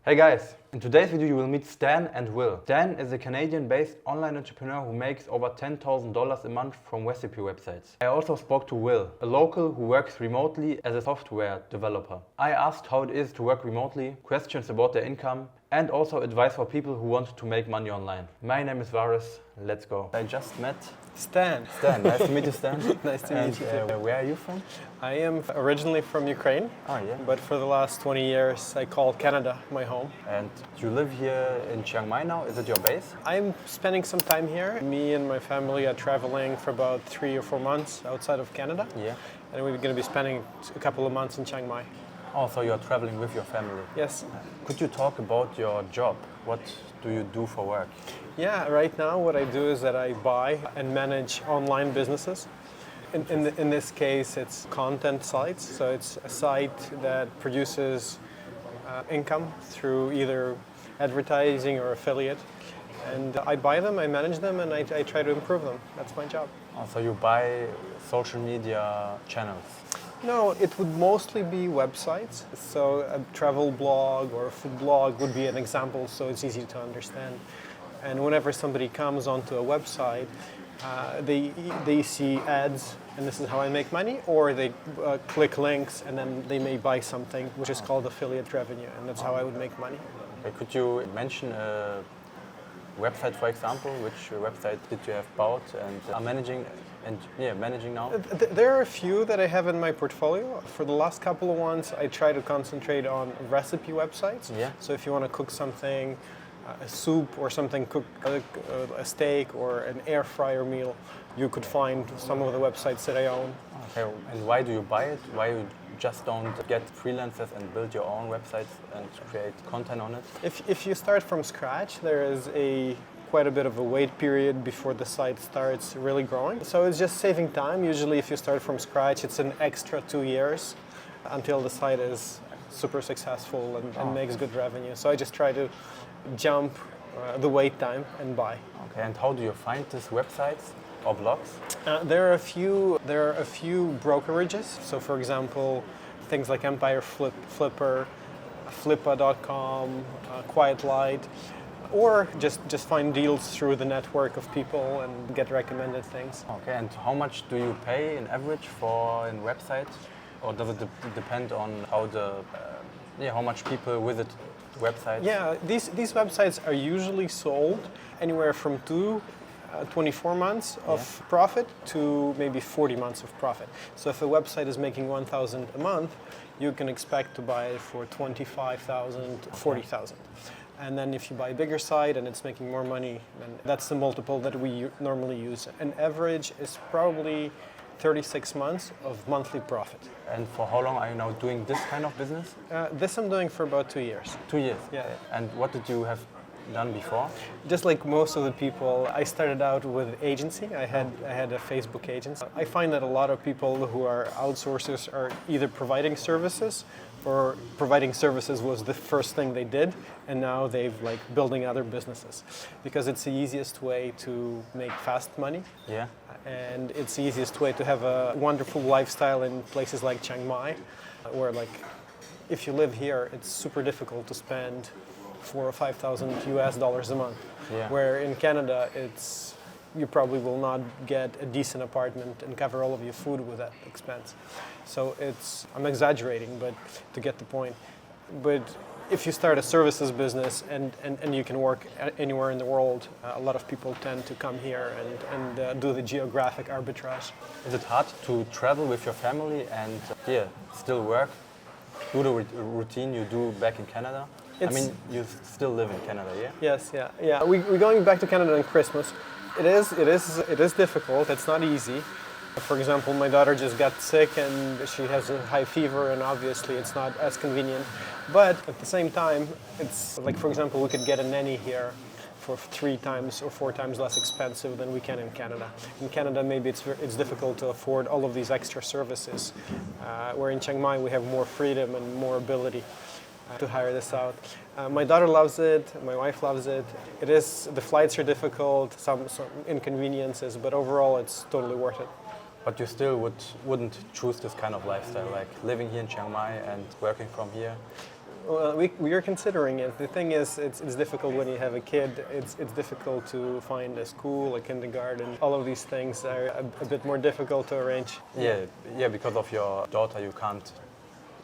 Hey guys, in today's video you will meet Stan and Will. Stan is a Canadian-based online entrepreneur who makes over $10,000 a month from recipe websites. I also spoke to Will, a local who works remotely as a software developer. I asked how it is to work remotely, questions about their income, and also advice for people who want to make money online. My name is Varis, let's go. I just met Stan. Stan, nice to meet you, Stan. Nice to meet you too. Where are you from? I am originally from Ukraine, but for the last 20 years I call Canada my home. And you live here in Chiang Mai now? Is it your base? I'm spending some time here. Me and my family are traveling for about 3 or 4 months outside of Canada. Yeah. And we're going to be spending a couple of months in Chiang Mai. Oh, so you're traveling with your family? Yes. Could you talk about your job? What do you do for work? Yeah, right now what I do is that I buy and manage online businesses. In this case, it's content sites. So it's a site that produces income through either advertising or affiliate. And I buy them, I manage them, and I try to improve them. That's my job. Oh, so you buy social media channels? No, it would mostly be websites. So a travel blog or a food blog would be an example, so it's easy to understand. And whenever somebody comes onto a website, they see ads, and this is how I make money, or they click links, and then they may buy something, which is called affiliate revenue, and that's how I would make money. Okay, could you mention a website, for example? Which website did you have bought and are managing now? There are a few that I have in my portfolio. For the last couple of ones, I try to concentrate on recipe websites. Yeah. So if you want to cook something, a soup or something, cook a steak or an air fryer meal, you could find some of the websites that I own. Okay, and why do you buy it? Why you just don't get freelancers and build your own websites and create content on it? If you start from scratch, there is quite a bit of a wait period before the site starts really growing. So it's just saving time. Usually if you start from scratch, it's an extra 2 years until the site is super successful and makes good revenue. So I just try to jump the wait time and buy. Okay, and how do you find these websites or blogs? There are a few brokerages. So for example, things like Empire Flipper, Flippa.com, Quiet Light, or just find deals through the network of people and get recommended things. Okay, and how much do you pay in average for a website? Or does it depend on how much people visit websites? Yeah, these websites are usually sold anywhere from 24 months of profit to maybe 40 months of profit. So if a website is making 1,000 a month, you can expect to buy it for 25,000, 40,000. And then if you buy a bigger site and it's making more money, then that's the multiple that we normally use. An average is probably 36 months of monthly profit. And for how long are you now doing this kind of business? This I'm doing for about 2 years. 2 years? Yeah. And what did you have done before? Just like most of the people, I started out with agency. I had a Facebook agency. I find that a lot of people who are outsourcers are either providing services, or providing services was the first thing they did, and now they've building other businesses, because it's the easiest way to make fast money. Yeah. And it's the easiest way to have a wonderful lifestyle in places like Chiang Mai, where if you live here, it's super difficult to spend $4,000 or $5,000 a month. Yeah. Where in Canada, you probably will not get a decent apartment and cover all of your food with that expense. So I'm exaggerating, but to get the point. But if you start a services business and you can work anywhere in the world, a lot of people tend to come here and do the geographic arbitrage. Is it hard to travel with your family and still work, do the routine you do back in Canada? I mean, you still live in Canada, yeah? Yes, yeah. We're going back to Canada on Christmas. It is difficult. It's not easy. For example, my daughter just got sick and she has a high fever, and obviously it's not as convenient. But at the same time, it's like, for example, we could get a nanny here for 3 times or 4 times less expensive than we can in Canada. In Canada, maybe it's difficult to afford all of these extra services, where in Chiang Mai we have more freedom and more ability to hire this out. My daughter loves it, my wife loves it. The flights are difficult, some inconveniences, but overall it's totally worth it. But you still wouldn't choose this kind of lifestyle, like living here in Chiang Mai and working from here? Well, we are considering it. The thing is, it's difficult when you have a kid. It's difficult to find a school, a kindergarten. All of these things are a bit more difficult to arrange. Yeah, because of your daughter, you can't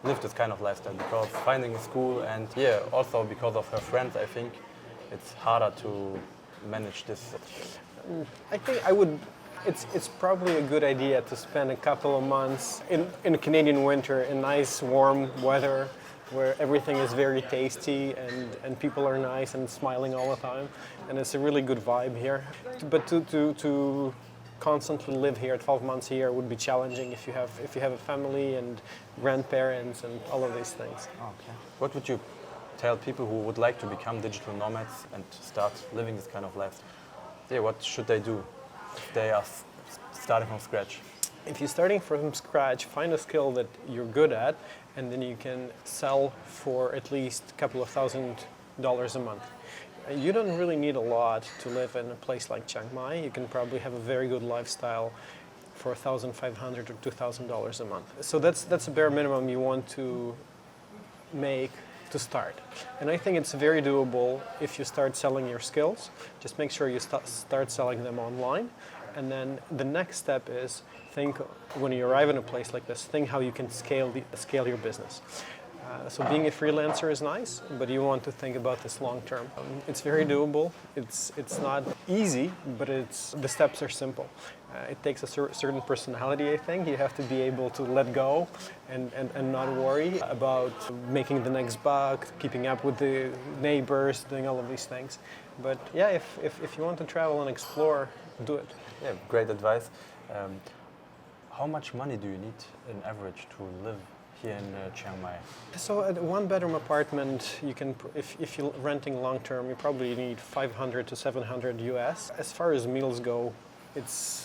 live this kind of lifestyle because finding a school and also because of her friends, I think it's harder to manage this. I think I would. It's probably a good idea to spend a couple of months in Canadian winter in nice warm weather, where everything is very tasty and people are nice and smiling all the time, and it's a really good vibe here. But to constantly live here 12 months a year would be challenging if you have a family and grandparents and all of these things. Okay. What would you tell people who would like to become digital nomads and start living this kind of life? Yeah, what should they do if they are starting from scratch? If you're starting from scratch, find a skill that you're good at, and then you can sell for at least a couple of $1,000s a month. You don't really need a lot to live in a place like Chiang Mai. You can probably have a very good lifestyle for $1,500 or $2,000 a month. So that's a bare minimum you want to make to start. And I think it's very doable if you start selling your skills. Just make sure you start selling them online. And then the next step is think, when you arrive in a place like this, think how you can scale your business. So being a freelancer is nice, but you want to think about this long term. It's very doable. It's not easy, but the steps are simple. It takes a certain personality, I think. You have to be able to let go and not worry about making the next buck, keeping up with the neighbors, doing all of these things. But yeah, if you want to travel and explore, do it. Yeah, great advice. How much money do you need in average to live here in Chiang Mai? So a one-bedroom apartment, you can, if you're renting long-term, you probably need 500 to 700 US. As far as meals go,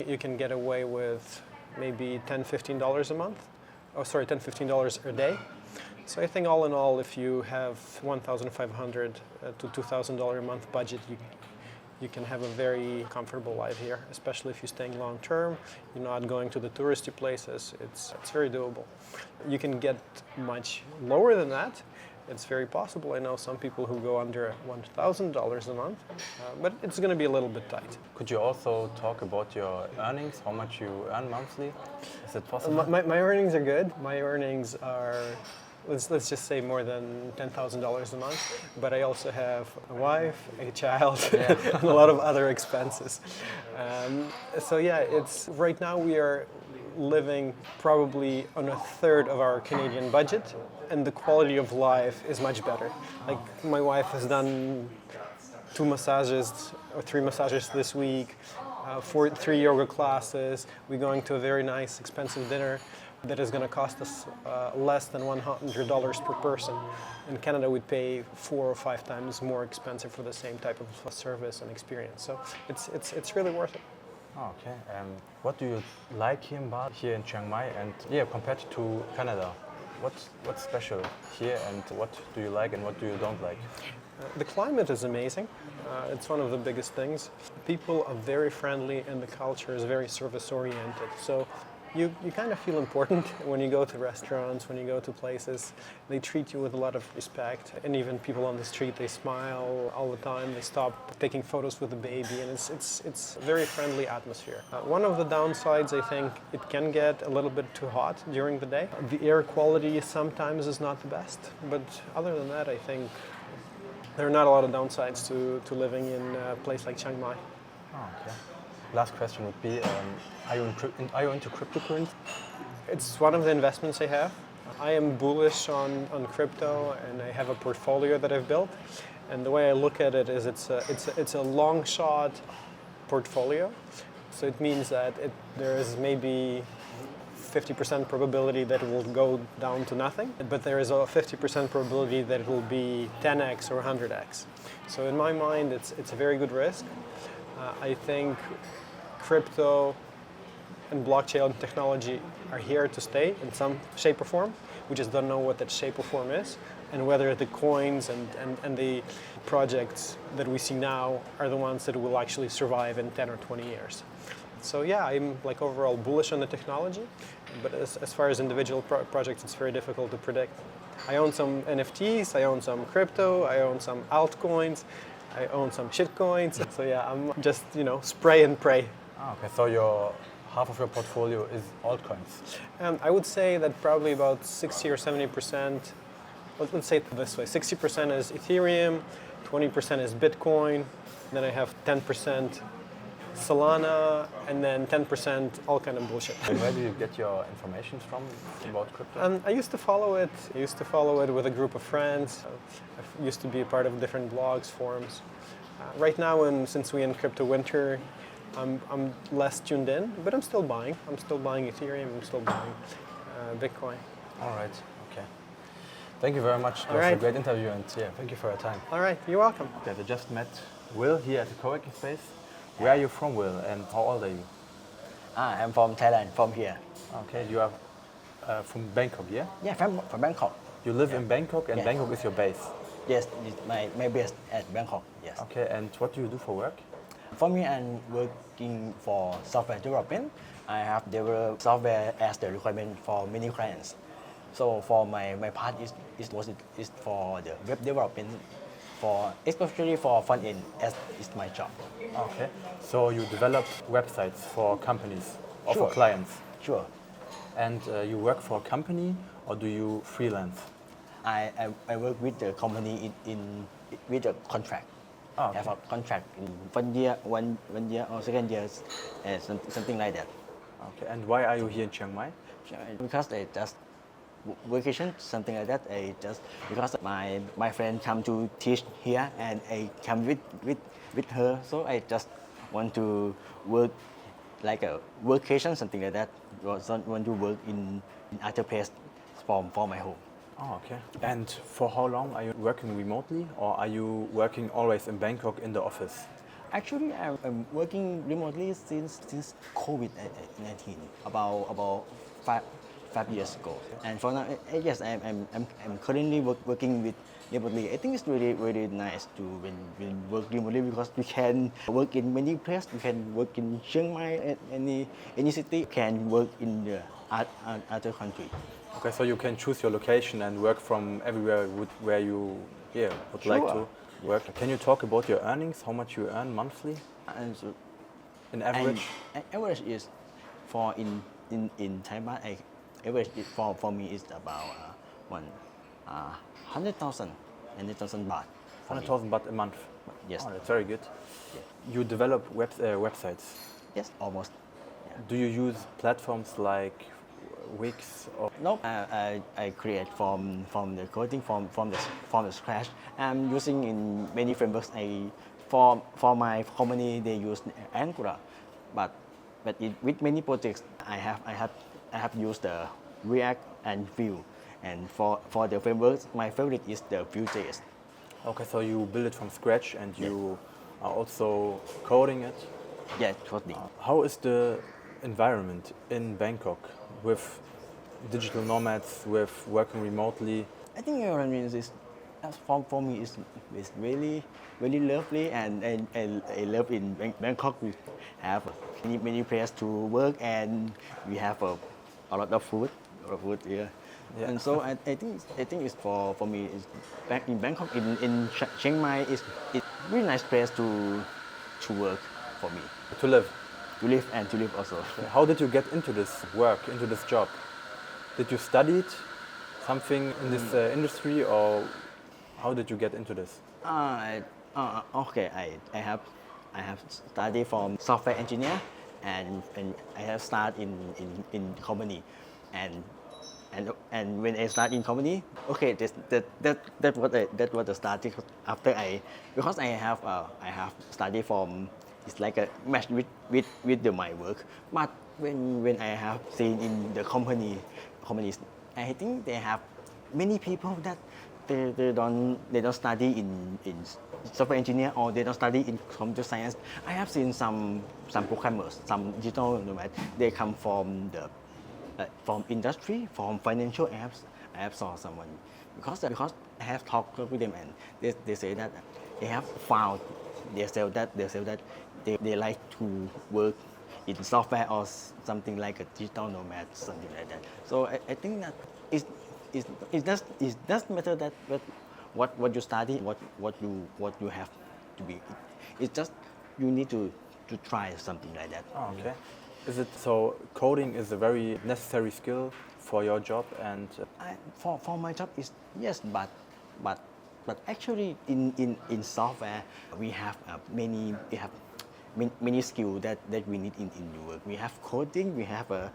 you can get away with maybe $10-15 a month. Oh, sorry, $10-15 a day. So I think all in all, if you have $1,500 to $2,000 a month budget, you can have a very comfortable life here, especially if you're staying long term, you're not going to the touristy places. It's very doable. You can get much lower than that. It's very possible. I know some people who go under $1,000 a month, but it's going to be a little bit tight. Could you also talk about your earnings, how much you earn monthly? Is it possible? My earnings are good. My earnings are, let's just say, more than $10,000 a month, but I also have a wife, a child, and a lot of other expenses. So yeah, right now we are living probably on a third of our Canadian budget, and the quality of life is much better. Like, my wife has done 2 massages or 3 massages this week, 3 yoga classes. We're going to a very nice, expensive dinner that is going to cost us less than $100 per person. In Canada, we'd pay 4 or 5 times more expensive for the same type of service and experience. So it's really worth it. Oh, okay. What do you like here in Chiang Mai, and compared to Canada? What's special here, and what do you like and what do you don't like? The climate is amazing. It's one of the biggest things. People are very friendly and the culture is very service-oriented. So you kind of feel important when you go to restaurants, when you go to places. They treat you with a lot of respect, and even people on the street, they smile all the time. They stop taking photos with the baby, and it's a very friendly atmosphere. One of the downsides, I think, it can get a little bit too hot during the day. The air quality sometimes is not the best, but other than that, I think there are not a lot of downsides to living in a place like Chiang Mai. Oh, okay. Last question would be, are you into cryptocurrency? It's one of the investments I have. I am bullish on crypto, and I have a portfolio that I've built. And the way I look at it is it's a long shot portfolio. So it means that there is maybe 50% probability that it will go down to nothing, but there is a 50% probability that it will be 10x or 100x. So in my mind, it's a very good risk. I think crypto and blockchain technology are here to stay in some shape or form. We just don't know what that shape or form is, and whether the coins and the projects that we see now are the ones that will actually survive in 10 or 20 years. So yeah, I'm overall bullish on the technology, but as far as individual projects, it's very difficult to predict. I own some NFTs, I own some crypto, I own some altcoins, I own some shitcoins. So yeah, I'm just, spray and pray. Okay, so your half of your portfolio is altcoins. I would say that probably about 60 or 70%, let's say it this way, 60% is Ethereum, 20% is Bitcoin, then I have 10% Solana, and then 10% all kind of bullshit. And where do you get your information from about crypto? I used to follow it. I used to follow it with a group of friends. I used to be a part of different blogs, forums. Right now, since we're in crypto winter, I'm less tuned in, but I'm still buying. I'm still buying Ethereum. I'm still buying Bitcoin. All right. Okay. Thank you very much. It was a great interview, and yeah, thank you for your time. All right. You're welcome. Okay, I just met Will here at the co-working space. Where are you from, Will, and how old are you? I'm from Thailand, from here. Okay, you are from Bangkok, yeah? Yeah, from Bangkok. You live in Bangkok, and Bangkok is your base? Yes, it's my base at Bangkok, yes. Okay, and what do you do for work? For me, I'm working for software development. I have developed software as the requirement for many clients. So for my part is for the web development, especially for front end, as is my job. Okay, so you develop websites for companies or for Sure. clients? Sure. And you work for a company or do you freelance? I work with the company with a contract. Oh, okay. Have a contract in 1 year or 2 years, something like that. Okay, and why are you here in Chiang Mai? Because I just vacation, something like that. Because my friend come to teach here and I come with her, so I just want to work like a vacation, something like that. Want to work in other place for my home. Oh, okay. And for how long are you working remotely, or are you working always in Bangkok in the office? Actually, I'm working remotely since COVID-19, about 5 years ago. And for now, yes, I'm currently working with remotely. I think it's really nice to when work remotely because we can work in many places. We can work in Chiang Mai, any city. Can work in the other country. Okay, so you can choose your location and work from everywhere where you would like Sure. to work. Can you talk about your earnings? How much you earn monthly, And so, in average? and average is for in Thai baht. Average for me is about 100,000 baht. for me. 100,000 baht a month. Yes. Oh, that's very good. You develop websites. Yes, almost. Do you use platforms like Wix or? No, I create from the coding from the scratch. I'm using in many frameworks. For my company they use Angular, but with many projects I have used the React and Vue. And for the frameworks, my favorite is the Vue.js. Okay, so you build it from scratch and you are also coding it. Yeah, totally. How is the environment in Bangkok with digital nomads, with working remotely? I think environment is for me is really lovely, and I love in Bangkok. We have many places to work, and we have a lot of food here. Yeah. And so I think it's for me is back in Bangkok in Chiang Mai is really nice place to work for me, To live. and to live also. How did you get into this work, into this job? Did you study something in this industry, or how did you get into this? Okay, I have studied from software engineer, and I have started in company, and when I start in company, okay, that was the starting after because I have studied from, it's like a match with my work, but when I have seen in the companies, I think they have many people that they don't study in software engineer, or they don't study in computer science. I have seen some programmers, some digital nomads. They come from from industry, from financial apps. I have saw someone because I have talked with them, and they say that they have found themselves that they like to work in software or something like a digital nomad, something like that. So I think that it doesn't matter that what you study, what you have to be. It's just you need to try something like that. Oh, okay. Is it so? Coding is a very necessary skill for your job, and For my job is yes, but but actually in software we have many skills that we need in your work. We have coding, we have a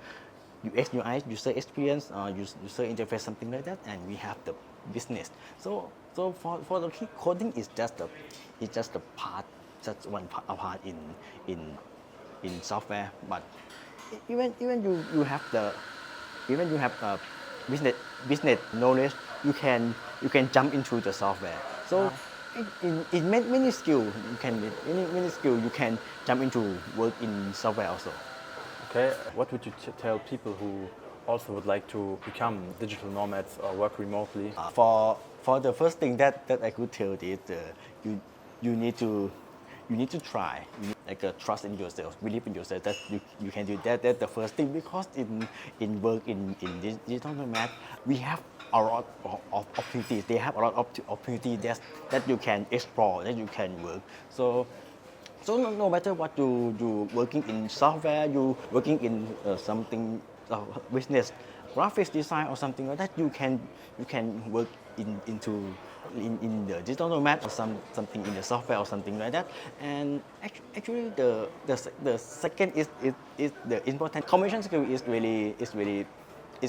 UX UI user experience or user interface something like that, and we have the business. So for the coding is just a part, just one part, a part in software. But even you have the even you have business knowledge, you can jump into the software. So in many skill you can many skill you can jump into work in software also. okay. What would you tell people who also would like to become digital nomads or work remotely? For the first thing that I could tell is you need to try. You need like a trust in yourself, believe in yourself that you can do that. That's the first thing, because in work in digital nomad we have a lot of opportunities. They have a lot of opportunities that you can explore, that you can work. So no matter what you do, working in software, you working in something business, graphics design or something like that, you can work in the digital nomad or something in the software or something like that. And actually the second is the important communication skill is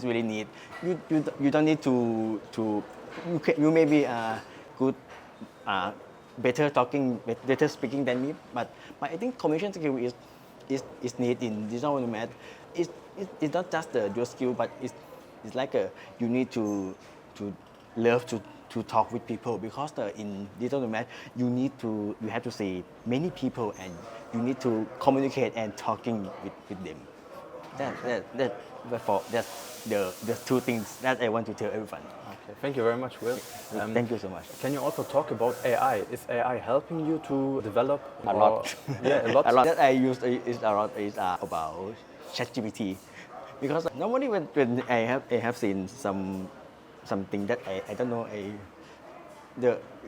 really neat. You don't need to you may be good better talking, better speaking than me, but I think communication skill is needed in digital nomad. It's not just your skill, but it's like you need to love to talk with people, because in digital nomad you have to see many people and you need to communicate and talking with them. That's the two things that I want to tell everyone. Okay. Thank you very much, Will. Thank you so much. Can you also talk about AI? Is AI helping you to develop? A lot. Yeah, a lot. A lot that I use is about ChatGPT, because normally when I have seen something that I don't know,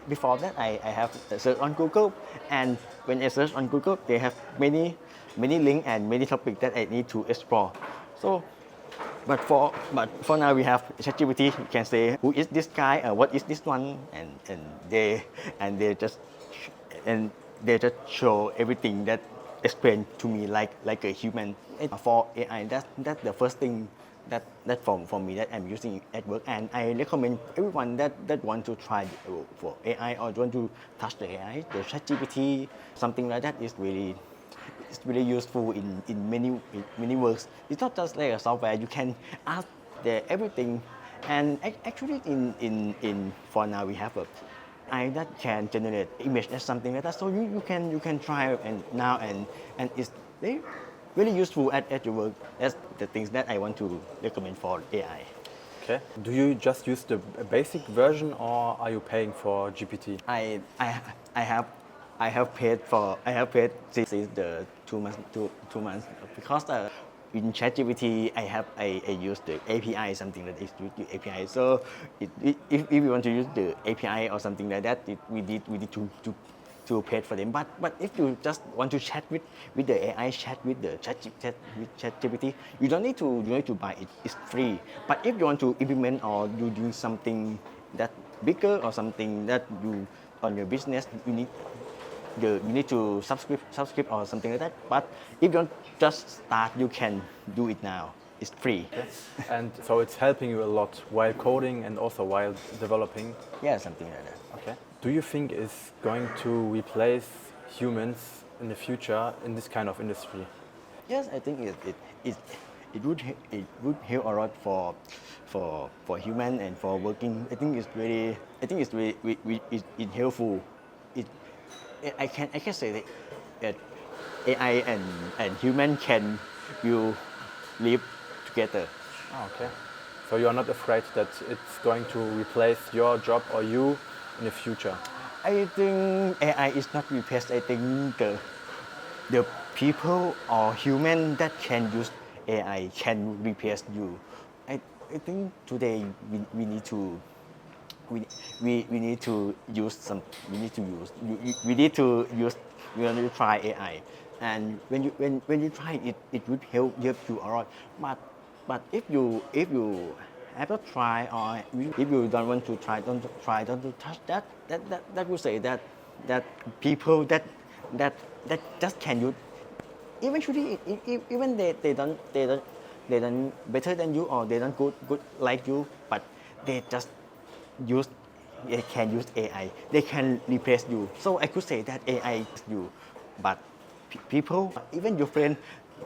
before that I have searched on Google, and when I search on Google they have many links and many topics that I need to explore. So but for now we have ChatGPT. You can say who is this guy, what is this one, and they just show everything that explain to me like a human. For AI, that's the first thing that for me that I'm using at work, and I recommend everyone that want to try for AI or want to touch the AI, the ChatGPT, something like that is really. It's really useful in many works. It's not just like a software. You can ask everything, and actually in for now we have a AI that can generate image and something like that. So you can try and it's really useful at your work. That's the things that I want to recommend for AI. Okay. Do you just use the basic version, or are you paying for GPT? I have paid since the 2 months, because in ChatGPT I use the API, something that is the API. So if we want to use the API or something like that, we need to pay for them. But if you just want to chat with the AI, chat with the ChatGPT, you don't need to buy it. It's free. But if you want to implement or you do something that bigger or something that you on your business, you need to subscribe or something like that. But if you don't just start, you can do it now. It's free. Okay. And so it's helping you a lot while coding and also while developing. Yeah, something like that. Okay. Do you think it's going to replace humans in the future in this kind of industry? Yes, I think it would help a lot for human and for working. I think it's helpful. I can say that AI and human will live together. Oh, okay. So you're not afraid that it's going to replace your job or you in the future? I think AI is not replaced. I think the people or human that can use AI can replace you. I think today we need to we need to use some we need to use we need to try AI, and when you try it, it would help you a lot. But if you haven't tried, or if you don't want to try, don't to touch that will say that people that just can use, eventually even they don't better than you, or they don't good like you, but they just use they can use AI. They can replace you. So I could say that AI is you, but people, even your friend,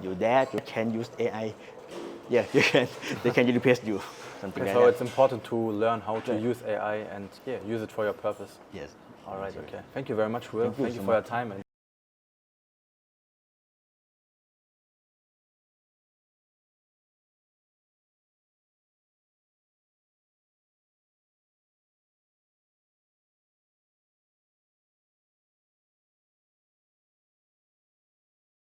your dad, you can use AI. Yeah, you can. They can replace you. Something like So that. it's important to learn how to use AI and use it for your purpose. Yes. All right, okay. Thank you very much, Will. Thank you Thank you so for your much. time. And